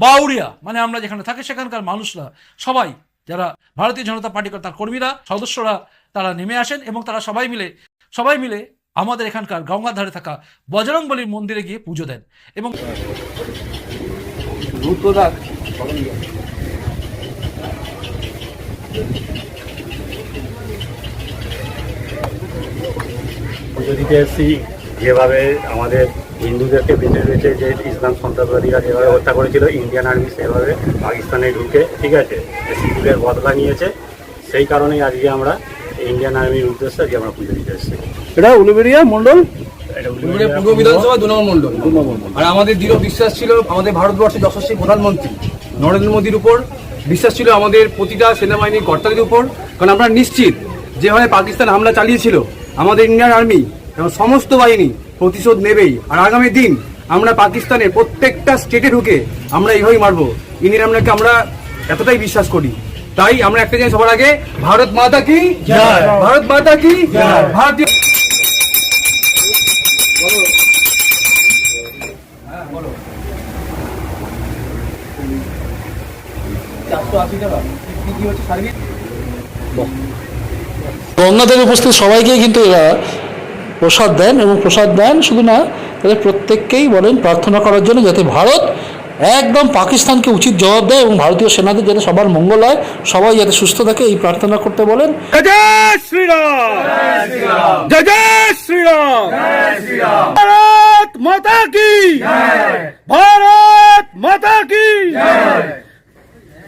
বাউরিয়া মানে আমরা যেখানে থাকি সেখানকার মানুষরা সবাই, যারা ভারতীয় জনতা পার্টি তার কর্মীরা সদস্যরা, তারা নেমে আসেন এবং তারা সবাই মিলে আমাদের এখানকার গঙ্গার ধারে থাকা বজরংবলীর মন্দিরে গিয়ে পুজো দেন। এবং পুজো দিতে এসেছি। যেভাবে আমাদের হিন্দুদেরকে বেঁচে বেঁচে যে ইসলাম সন্ত্রাসবাদীরা যেভাবে হত্যা করেছিল, ইন্ডিয়ান আর্মি সেভাবে পাকিস্তানে ঢুকে, ঠিক আছে, সিভিলের বদলা নিয়েছে। সেই কারণেই আজকে আমরা ইন্ডিয়ান আর্মির উদ্দেশ্যে আজকে আমরা পুজো দিতে এসেছি। এটা উলুবেড়িয়া মন্ডল, পূর্ব বিধানসভা 2 নম্বর মন্ডল। আর আমাদের দৃঢ় বিশ্বাস ছিল আমাদের ভারতবর্ষের যশস্বী প্রধানমন্ত্রী নরেন্দ্র মোদীর উপর, বিশ্বাস ছিল আমাদের প্রতিটা সেনাবাহিনীর কর্তাদের উপর। কারণ আমরা নিশ্চিত যেভাবে পাকিস্তান হামলা চালিয়েছিল, আমাদের ইন্ডিয়ান আর্মি এবং সমস্ত বাহিনী প্রতিশোধ নেবেই। আর আগামী দিন আমরা পাকিস্তানের প্রত্যেকটা স্টেটে ঢুকে আমরা এইভাবেই মারবো। ইন্ডিয়ান আর্মিকে আমরা এতটাই বিশ্বাস করি। তাই আমরা একটা জিনিস সবার আগে, ভারত মাতা কি জয়, ভারত মাতা কি জয়, ভারতীয় গঙ্গাদেব উপস্থিত সবাইকে কিন্তু এরা প্রসাদ দেন, এবং প্রসাদ দেন শুধু না, তাদের প্রত্যেককেই বলেন প্রার্থনা করার জন্য যাতে ভারত একদম পাকিস্তানকে উচিত জবাব দেয় এবং ভারতীয় সেনাদের যাতে সবার মঙ্গল হয়, সবাই যাতে সুস্থ থাকে এই প্রার্থনা করতে বলেন। জয় শ্রীরাম, জয় জয় শ্রীরাম, ভারত মাতা কি, ভারত মাতা কি।